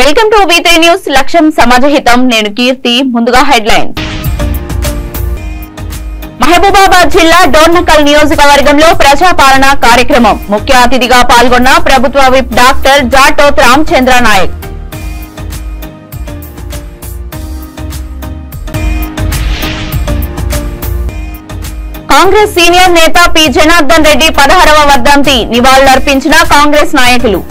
Welcome to V3 news లక్ష్యం సమాజహితం నేను కీర్తి ముందుగా హెడ్లైన్స్ మహబూబాబాద్ జిల్లా డోర్నకల్ నియోజకవర్గంలో ప్రజాపాలన కార్యక్రమం ముఖ్య అతిథిగా పాల్గొన్న ప్రభుత్వ whip doctor Jatoth Ramachandra Naik Congress senior నేత పి జనార్దన్ రెడ్డి 16వ వర్ధంతి నివాళులర్పించిన కాంగ్రెస్ నాయకులు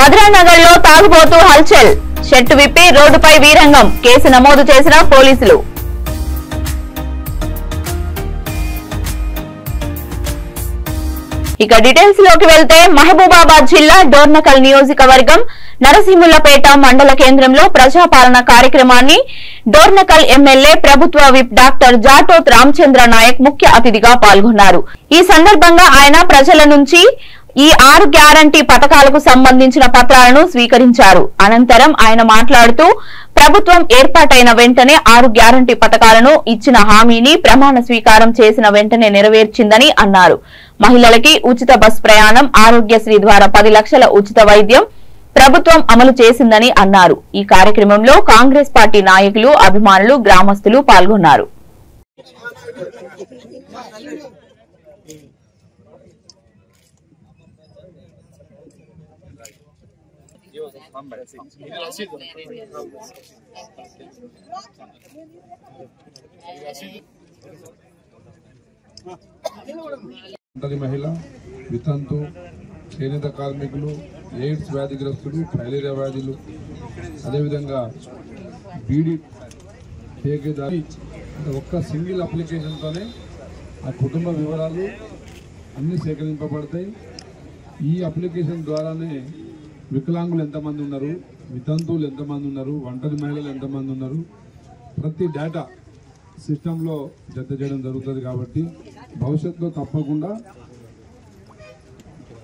మధురానగర్ లో తాగుబోతూ హల్చల్ షెట్టు విప్పి రోడ్డుపై వీరంగం కేసు నమోదు చేసిన పోలీసులు ఇక డీటెయిల్స్ లోకి వెళ్తే మహబూబాబాద్ జిల్లా డోర్నకల్ నియోజకవర్గం నరసింహులపేట మండల కేంద్రంలో ప్రజాపాలన కార్యక్రమాన్ని డోర్నకల్ ఎమ్మెల్యే ప్రభుత్వ విప్ డాక్టర్ జాటోత్ రామచంద్ర నాయక్ ముఖ్య అతిథిగా పాల్గొన్నారు. ఈ సందర్భంగా ఆయన ప్రజల నుంచి ఈ 6 గ్యారంటీ పథకాలకు సంబంధించిన పత్రాలను స్వీకరించారు. అనంతరం ఆయన మాట్లాడుతూ ప్రభుత్వం ఏర్పాటైన వెంటనే 6 గ్యారంటీ పథకాలను ఇచ్చిన హామీని ప్రమాణ స్వీకారం చేసిన వెంటనే నెరవేర్చిందని అన్నారు. మహిళలకి ఉచిత బస్ ప్రయాణం, ఆరోగ్యశ్రీ ద్వారా 10 లక్షల ఉచిత వైద్యం ప్రభుత్వం అమలు చేసిందని అన్నారు. ఈ కార్యక్రమంలో కాంగ్రెస్ పార్టీ నాయకులు, అభిమానులు, గ్రామస్తులు పాల్గొన్నారు. మహిళ, వితంతు, చేనేత కార్మికులు, ఎయిడ్స్ వ్యాధిగ్రస్తులు, ఫైలేరియా వ్యాధులు, అదేవిధంగా బీడీ ఠేకేదారి ఒక్క సింగిల్ అప్లికేషన్తోనే ఆ కుటుంబ వివరాలు అన్నీ సేకరింపబడతాయి. ఈ అప్లికేషన్ ద్వారానే వికలాంగులు ఎంతమంది ఉన్నారు, వితంతువులు ఎంతమంది ఉన్నారు, ఒంటరి మహిళలు ఎంతమంది ఉన్నారు, ప్రతి డేటా సిస్టంలో జత చేయడం జరుగుతుంది. కాబట్టి భవిష్యత్తులో తప్పకుండా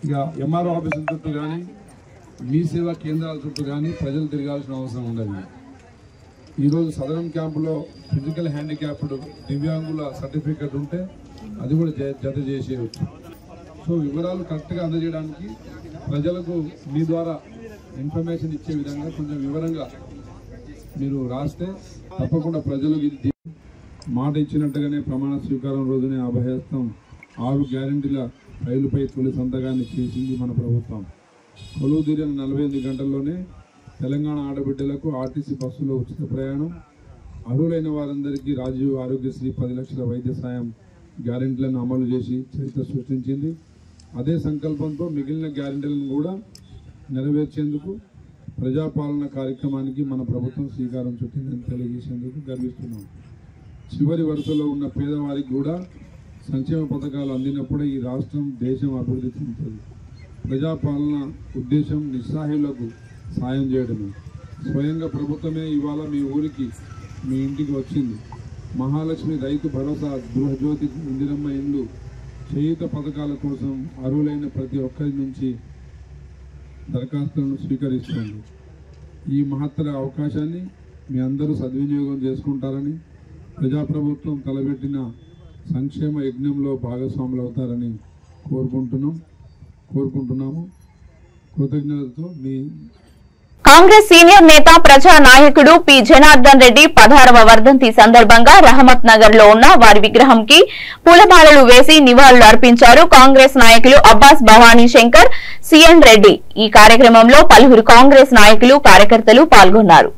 ఇక ఎంఆర్ఓ ఆఫీసుల చుట్టూ కానీ, మీ సేవా కేంద్రాల చుట్టూ కానీ ప్రజలు తిరగాల్సిన అవసరం ఉండదు. ఈరోజు సదరన్ క్యాంపులో ఫిజికల్ హ్యాండిక్యాప్డ్ దివ్యాంగుల సర్టిఫికేట్ ఉంటే అది కూడా జత చేసేయచ్చు. సో వివరాలు కరెక్ట్గా అందజేయడానికి ప్రజలకు మీ ద్వారా ఇన్ఫర్మేషన్ ఇచ్చే విధంగా కొంచెం వివరంగా మీరు రాస్తే తప్పకుండా ప్రజలు ఇది మాట ఇచ్చినట్టుగానే ప్రమాణ స్వీకారం రోజునే అభయహస్తం 6 గ్యారెంటీల రైలుపై తొలి సంతకాన్ని చేసింది మన ప్రభుత్వం. కొలువు తీరిన 48 గంటల్లోనే తెలంగాణ ఆడబిడ్డలకు ఆర్టీసీ బస్సులో ఉచిత ప్రయాణం, అర్హులైన వారందరికీ రాజీవ్ ఆరోగ్యశ్రీ 10 లక్షల వైద్య సాయం గ్యారెంటీలను అమలు చేసి చరిత్ర సృష్టించింది. అదే సంకల్పంతో మిగిలిన గ్యారెంటీలను కూడా నెరవేర్చేందుకు ప్రజాపాలన కార్యక్రమానికి మన ప్రభుత్వం శ్రీకారం చుట్టిందని తెలియజేసేందుకు గర్విస్తున్నాం. చివరి వరుసలో ఉన్న పేదవారికి కూడా సంక్షేమ పథకాలు అందినప్పుడే ఈ రాష్ట్రం, దేశం అభివృద్ధి చెందుతుంది. ప్రజాపాలన ఉద్దేశం నిస్సహాయులకు సాయం చేయడమే. స్వయంగా ప్రభుత్వమే ఇవాళ మీ ఊరికి, మీ ఇంటికి వచ్చింది. మహాలక్ష్మి, రైతు భరోసా, గృహజ్యోతి, ఇందిరమ్మ ఇండ్లు, చేయూత పథకాల కోసం అర్హులైన ప్రతి ఒక్కరి నుంచి దరఖాస్తులను స్వీకరిస్తుంది. ఈ మహత్తర అవకాశాన్ని మీ అందరూ సద్వినియోగం చేసుకుంటారని, ప్రజాప్రభుత్వం తలపెట్టిన సంక్షేమ యజ్ఞంలో భాగస్వాములు అవుతారని కోరుకుంటున్నాము. కృతజ్ఞతతో మీ కాంగ్రెస్ సీనియర్ నేత, ప్రజా నాయకుడు పి జనార్దన్ రెడ్డి 16వ వర్ధంతి సందర్భంగా రహమత్ నగర్ లో ఉన్న వారి విగ్రహంకి పూలమాలలు వేసి నివాళులు అర్పించారు కాంగ్రెస్ నాయకులు అబ్బాస్, భవానీ శంకర్, సిఎన్ రెడ్డి. ఈ కార్యక్రమంలో పలువురు కాంగ్రెస్ నాయకులు, కార్యకర్తలు పాల్గొన్నారు.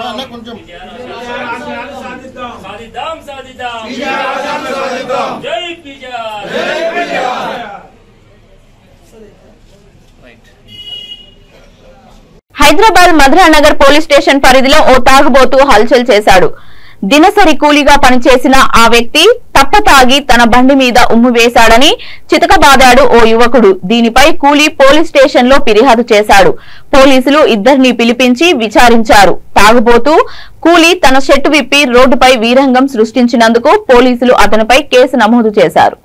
అన్న కొంచెం హైదరాబాద్ మధురానగర్ పోలీస్ స్టేషన్ పరిధిలో ఓ తాగుబోతు హల్చల్ చేశాడు. దినసరి కూలీగా పనిచేసిన ఆ వ్యక్తి తప్పతాగి తన బండి మీద ఉమ్ము వేశాడని చితకబాదాడు ఓ యువకుడు. దీనిపై కూలీ పోలీస్ స్టేషన్ లో ఫిర్యాదు చేశాడు. పోలీసులు ఇద్దరిని పిలిపించి విచారించారు. తాగుబోతు కూలీ తన షర్టు విప్పి రోడ్డుపై వీరంగం సృష్టించినందుకు పోలీసులు అతనిపై కేసు నమోదు చేశారు.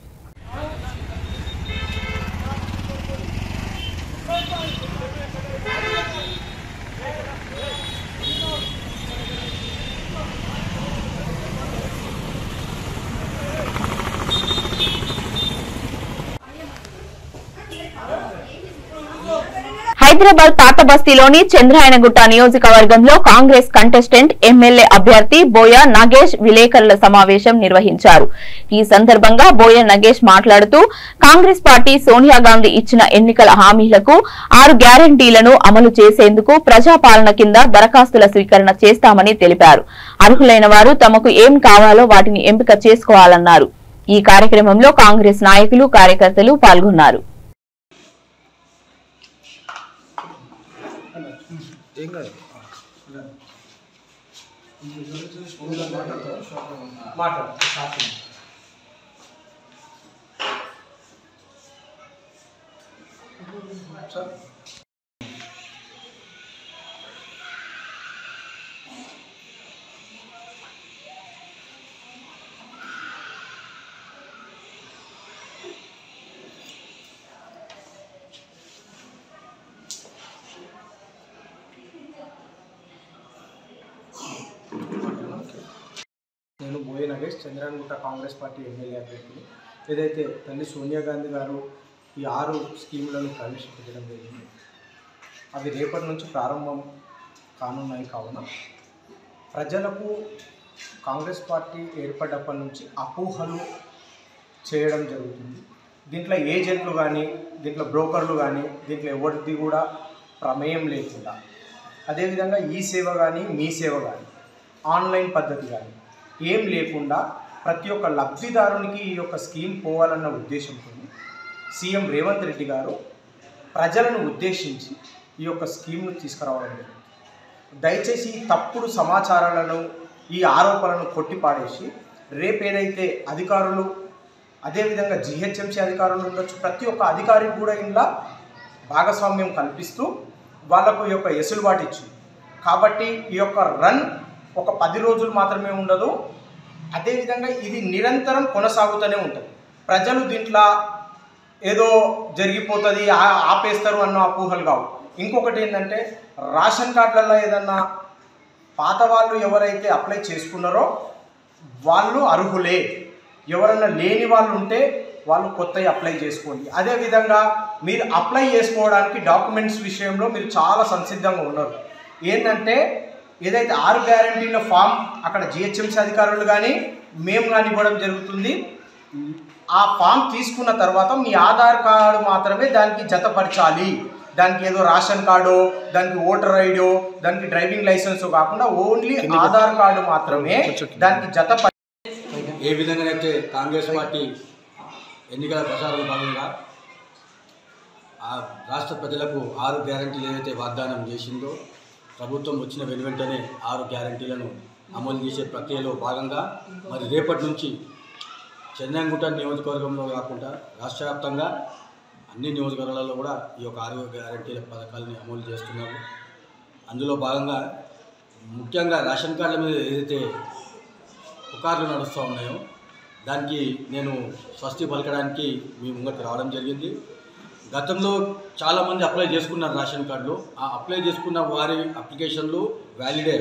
హైదరాబాద్ పాత బస్తీలోని చంద్రాయనగుట్ట నియోజకవర్గంలో కాంగ్రెస్ కంటెస్టెంట్ ఎమ్మెల్యే అభ్యర్థి బోయ నాగేష్ విలేకరుల సమావేశం నిర్వహించారు. ఈ సందర్భంగా బోయ నాగేష్ మాట్లాడుతూ కాంగ్రెస్ పార్టీ సోనియా గాంధీ ఇచ్చిన ఎన్నికల హామీలకు 6 గ్యారంటీలను అమలు చేసేందుకు ప్రజాపాలన కింద దరఖాస్తుల స్వీకరణ చేస్తామని తెలిపారు. అర్హులైన వారు తమకు ఏం కావాలో వాటిని ఎంపిక చేసుకోవాలన్నారు. ఈ కార్యక్రమంలో కాంగ్రెస్ నాయకులు కార్యకర్తలు పాల్గొన్నారు. నేను బోయ నాగేష్ చంద్రాయనగుట్ట కాంగ్రెస్ పార్టీ ఎమ్మెల్యే అభ్యర్థిని. ఏదైతే తల్లి సోనియా గాంధీ గారు ఈ 6 స్కీములను ప్రవేశపెట్టడం జరిగింది, అవి రేపటి నుంచి ప్రారంభం కానున్నాయి. కావున ప్రజలకు కాంగ్రెస్ పార్టీ ఏర్పడ్డప్పటి నుంచి అపోహలు చేయడం జరుగుతుంది. దీంట్లో ఏజెంట్లు కానీ, దీంట్లో బ్రోకర్లు కానీ, దీంట్లో ఎవరిది కూడా ప్రమేయం లేకుండా, అదేవిధంగా ఈ సేవ కానీ, మీ సేవ కానీ, ఆన్లైన్ పద్ధతి కానీ ఏం లేకుండా ప్రతి ఒక్క లబ్ధిదారునికి ఈ యొక్క స్కీమ్ పోవాలన్న ఉద్దేశంతో సీఎం రేవంత్ రెడ్డి గారు ప్రజలను ఉద్దేశించి ఈ యొక్క స్కీమ్ను తీసుకురావడం జరిగింది. దయచేసి తప్పుడు సమాచారాలను, ఈ ఆరోపణలను కొట్టిపాడేసి రేపేదైతే అధికారులు, అదేవిధంగా జిహెచ్ఎంసీ అధికారులు ఉండొచ్చు, ప్రతి ఒక్క అధికారికి కూడా ఇంట్లో భాగస్వామ్యం కల్పిస్తూ వాళ్లకు ఈ యొక్క ఎసులుబాటు ఇచ్చింది. కాబట్టి ఈ యొక్క రన్ ఒక 10 రోజులు మాత్రమే ఉండదు, అదేవిధంగా ఇది నిరంతరం కొనసాగుతూనే ఉంటుంది. ప్రజలు దీంట్లో ఏదో జరిగిపోతుంది ఆపేస్తారు అన్న అపోహలు కావు. ఇంకొకటి ఏంటంటే రేషన్ కార్డులలో ఏదన్నా పాత వాళ్ళు ఎవరైతే అప్లై చేసుకున్నారో వాళ్ళు అర్హులే, ఎవరైనా లేని వాళ్ళు ఉంటే వాళ్ళు కొత్తవి అప్లై చేసుకోండి. అదేవిధంగా మీరు అప్లై చేసుకోవడానికి డాక్యుమెంట్స్ విషయంలో మీరు చాలా సంసిద్ధంగా ఉన్నారు. ఏంటంటే ఏదైతే 6 గ్యారంటీల ఫామ్ అక్కడ జిహెచ్ఎంసీ అధికారులు కానీ మేము కానీ ఇవ్వడం జరుగుతుంది. ఆ ఫామ్ తీసుకున్న తర్వాత మీ ఆధార్ కార్డు మాత్రమే దానికి జతపరచాలి. దానికి ఏదో రేషన్ కార్డు, దానికి ఓటర్ ఐడో, దానికి డ్రైవింగ్ లైసెన్స్ కాకుండా ఓన్లీ ఆధార్ కార్డు మాత్రమే దానికి ఏ విధంగానైతే కాంగ్రెస్ పార్టీ ఎన్నికల ప్రచారంలో భాగంగా రాష్ట్ర ప్రజలకు 6 గ్యారంటీలు ఏదైతే వాగ్దానం చేసిందో, ప్రభుత్వం వచ్చిన వెనువెంటనే 6 గ్యారంటీలను అమలు చేసే ప్రక్రియలో భాగంగా మరి రేపటి నుంచి చంద్రాయనగుట్ట నియోజకవర్గంలో కాకుండా రాష్ట్ర వ్యాప్తంగా అన్ని నియోజకవర్గాలలో కూడా ఈ యొక్క 6 గ్యారంటీల పథకాలని అమలు చేస్తున్నారు. అందులో భాగంగా ముఖ్యంగా రేషన్ కార్డుల మీద ఏదైతే పుకార్లు నడుస్తూ ఉన్నాయో దానికి నేను స్వస్తి పలకడానికి మీ ముంగరికి రావడం జరిగింది. గతంలో చాలామంది అప్లై చేసుకున్నారు రేషన్ కార్డులు. ఆ అప్లై చేసుకున్న వారి అప్లికేషన్లు వ్యాలిడే,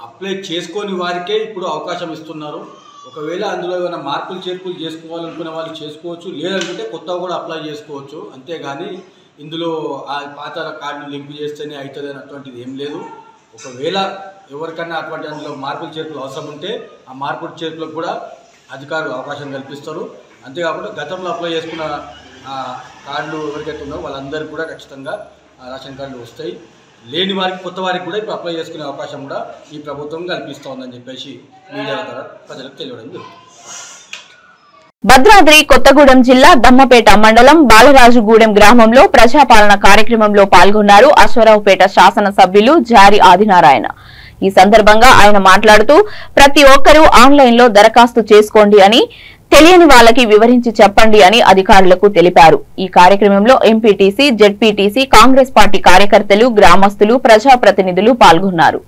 అప్లై చేసుకొని వారికే ఇప్పుడు అవకాశం ఇస్తున్నారు. ఒకవేళ అందులో ఏమైనా మార్పులు చేర్పులు చేసుకోవాలనుకునే వాళ్ళు చేసుకోవచ్చు, లేదనుకుంటే కొత్తగా కూడా అప్లై చేసుకోవచ్చు. అంతేగాని ఇందులో ఆ పాత కార్డును లింక్ చేస్తేనే అవుతుంది అన్నటువంటిది ఏం లేదు. ఒకవేళ ఎవరికన్నా అటువంటి అందులో మార్పులు చేర్పులు అవసరం ఉంటే ఆ మార్పులు చేర్పులకు కూడా అధికారులు అవకాశం కల్పిస్తారు. అంతేకాకుండా గతంలో అప్లై చేసుకున్న కార్డులు ఎవరికైతే ఉన్నారో వాళ్ళందరికీ కూడా ఖచ్చితంగా రేషన్ కార్డులు వస్తాయి. లేని వారికి కొత్త వారికి కూడా ఇప్పుడు అప్లై చేసుకునే అవకాశం కూడా ఈ ప్రభుత్వం కల్పిస్తోందని చెప్పేసి మీడియా ద్వారా ప్రజలకు తెలియడం జరుగుతుంది. భద్రాద్రి కొత్తగూడెం జిల్లా దమ్మపేట మండలం బాలరాజుగూడెం గ్రామంలో ప్రజాపాలన కార్యక్రమంలో పాల్గొన్నారు అశ్వరావుపేట శాసనసభ్యులు జారి ఆదినారాయణ. ఈ సందర్భంగా ఆయన మాట్లాడుతూ ప్రతి ఒక్కరూ ఆన్లైన్ లో దరఖాస్తు చేసుకోండి అని, తెలియని వాళ్ళకి వివరించి చెప్పండి అని అధికారులకు తెలిపారు. ఈ కార్యక్రమంలో ఎంపీటీసీ, జెడ్పీటీసీ, కాంగ్రెస్ పార్టీ కార్యకర్తలు, గ్రామస్తులు, ప్రజాప్రతినిధులు పాల్గొన్నారు.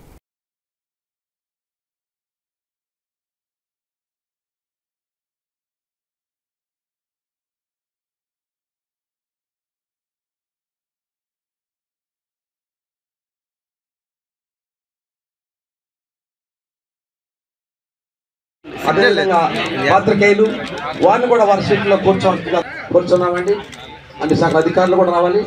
అదేవిధంగా పాత్రికేయులు వారిని కూడా వారి సీట్లో కూర్చున్నామండి. అన్ని శాఖ అధికారులు కూడా రావాలి.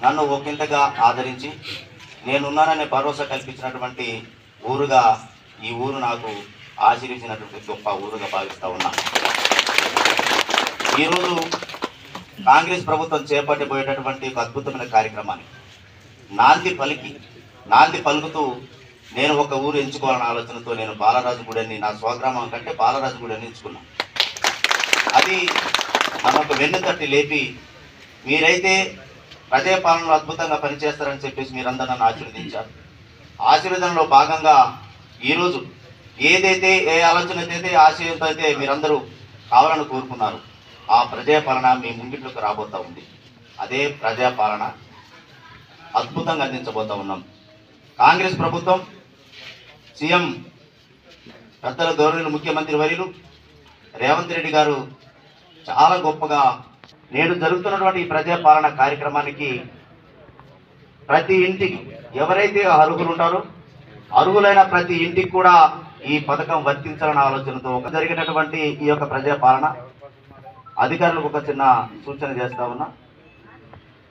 నన్ను ఒకంతగా ఆదరించి నేనున్నాననే భరోసా కల్పించినటువంటి ఊరుగా ఈ ఊరు నాకు ఆశీర్వదించినటువంటి గొప్ప ఊరుగా భావిస్తూ ఉన్నా. ఈరోజు కాంగ్రెస్ ప్రభుత్వం చేపట్టబోయేటటువంటి ఒక అద్భుతమైన కార్యక్రమాన్ని నాంది పలుకుతూ నేను ఒక ఊరు ఎంచుకోవాలన్న ఆలోచనతో నేను బాలరాజుగూడెన్ని, నా స్వగ్రామం కంటే బాలరాజుగూడెన్ని ఎంచుకున్నాను. అది మనకు వెన్నుతట్టి లేపి మీరైతే ప్రజాపాలనలో అద్భుతంగా పనిచేస్తారని చెప్పేసి మీరందరూ నన్ను ఆశీర్వదించారు. ఆశీర్వదనలో భాగంగా ఈరోజు ఏ ఆలోచన అయితే ఆశయంతో అయితే మీరందరూ కావాలని కోరుకున్నారు, ఆ ప్రజాపాలన మీ ముంగిట్లోకి రాబోతూ ఉంది. అదే ప్రజాపాలన అద్భుతంగా అందించబోతూ ఉన్నాం. కాంగ్రెస్ ప్రభుత్వం, సీఎం పెద్దల గౌరవనీయులు ముఖ్యమంత్రి వర్యులు రేవంత్ రెడ్డి గారు చాలా గొప్పగా నేడు జరుగుతున్నటువంటి ఈ ప్రజాపాలన కార్యక్రమానికి ప్రతి ఇంటికి ఎవరైతే అర్హులు ఉంటారో అర్హులైన ప్రతి ఇంటికి కూడా ఈ పథకం వర్తించాలన్న ఆలోచనతో జరిగినటువంటి ఈ యొక్క ప్రజాపాలన అధికారులకు ఒక చిన్న సూచన చేస్తా ఉన్నా.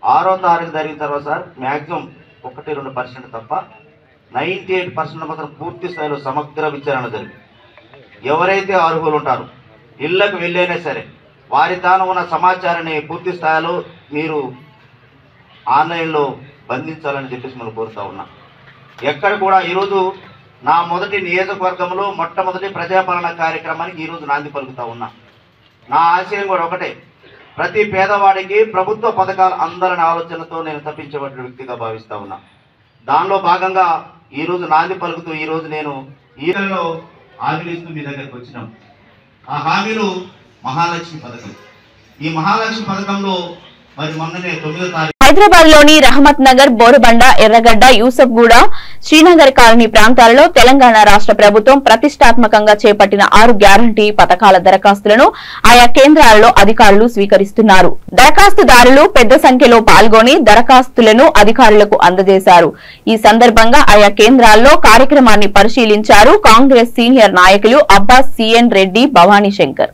6వ తారీఖు జరిగిన తర్వాత సార్ మ్యాక్సిమం 1-2% తప్ప 98% మాత్రం పూర్తి స్థాయిలో సమగ్ర విచారణ జరిగింది. ఎవరైతే అర్హులు ఉంటారో ఇళ్లకు వెళ్ళైనా సరే వారి తాను ఉన్న సమాచారాన్ని పూర్తి స్థాయిలో మీరు ఆన్లైన్లో బంధించాలని చెప్పేసి మనం కోరుతా ఉన్నాం. ఎక్కడ కూడా ఈరోజు నా మొదటి నియోజకవర్గంలో మొట్టమొదటి ప్రజాపాలన కార్యక్రమానికి ఈరోజు నాంది పలుకుతా ఉన్నా. నా ఆశయం కూడా ఒకటే, ప్రతి పేదవాడికి ప్రభుత్వ పథకాలు అందాలనే ఆలోచనతో నేను తప్పించబడిన వ్యక్తిగా భావిస్తా ఉన్నా. దానిలో భాగంగా ఈరోజు నాంది పలుకుతూ ఈరోజు నేను ఈలో హామీలు ఇస్తూ మీ దగ్గరికి వచ్చినాం. ఆ హామీలు మహాలక్ష్మి పథకం. ఈ మహాలక్ష్మి పథకంలో మరి మొన్ననే 9వ తారీఖు హైదరాబాద్ లోని రహమత్ నగర్, బోరుబండ, ఎర్రగడ్డ, యూసఫ్గూడ, శ్రీనగర్ కాలనీ ప్రాంతాలలో తెలంగాణ రాష్ట్ర ప్రభుత్వం ప్రతిష్టాత్మకంగా చేపట్టిన 6 గ్యారంటీ పథకాల దరఖాస్తులను ఆయా కేంద్రాలలో అధికారులు స్వీకరిస్తున్నారు. దరఖాస్తుదారులు పెద్ద సంఖ్యలో పాల్గొని దరఖాస్తులను అధికారులకు అందజేశారు. ఈ సందర్భంగా ఆయా కేంద్రాల్లో కార్యక్రమాన్ని పరిశీలించారు కాంగ్రెస్ సీనియర్ నాయకులు అబ్బాస్, సిఎన్ రెడ్డి, భవానీ శంకర్.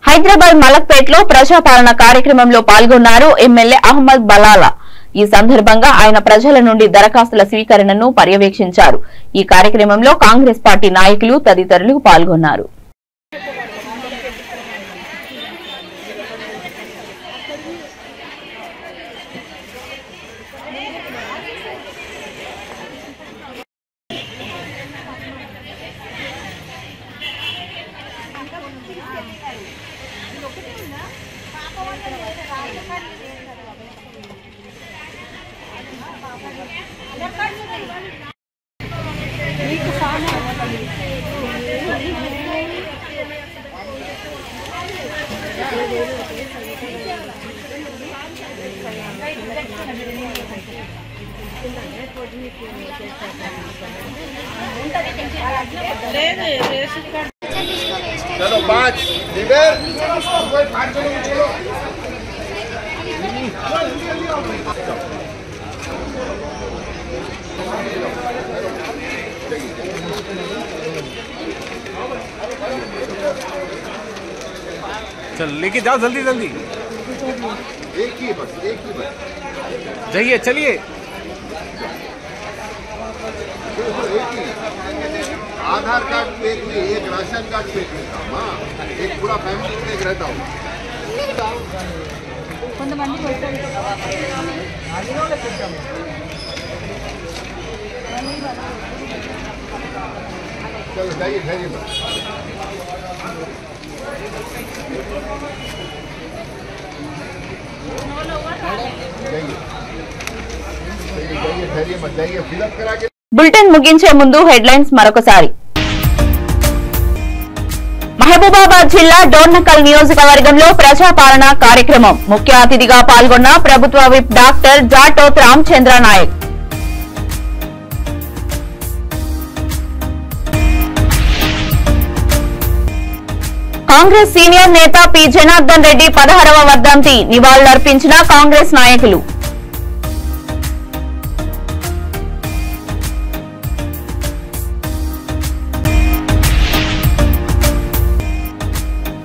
హైదరాబాద్ మలక్పేట్లో ప్రజాపాలన కార్యక్రమంలో పాల్గొన్నారు ఎమ్మెల్యే అహ్మద్ బలాలా. ఈ సందర్భంగా ఆయన ప్రజల నుండి దరఖాస్తుల స్వీకరణను పర్యవేక్షించారు. ఈ కార్యక్రమంలో కాంగ్రెస్ పార్టీ నాయకులు తదితరులు పాల్గొన్నారు. चलो 5 इधर चल लेके जाओ जल्दी जल्दी। एक ही बस जाइए चलिए। आधार कार्ड पे एक राशन कार्ड पे हाँ एक पूरा फैमिली में रहता हूँ। चलो जाइए जाइए जाइए मत जाइए फिलअप करा के। బులెటిన్ ముగించే ముందు హెడ్లైన్స్ మరొకసారి। మహబూబాబాద్ జిల్లా డోర్నకల్ నియోజకవర్గంలో ప్రజాపాలన కార్యక్రమం ముఖ్య అతిథిగా పాల్గొన్న ప్రభుత్వ whip doctor Jatoth Ramachandra Naik. Congress senior నేత పి జనార్దన్ రెడ్డి 16వ వర్ధంతి నివాళులర్పించిన కాంగ్రెస్ నాయకులు।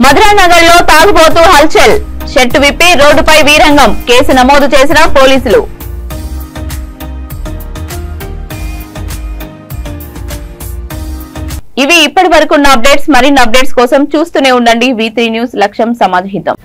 మధురానగర్ లో తాగుబోతూ హల్చల్ షర్టు విప్పి రోడ్డుపై వీరంగం కేసు నమోదు చేసిన పోలీసులు। ఇవి ఇప్పటి వరకున్న అప్డేట్స్। మరిన్ని అప్డేట్స్ కోసం చూస్తూనే ఉండండి V3 న్యూస్, లక్ష్యం సమాజహితం।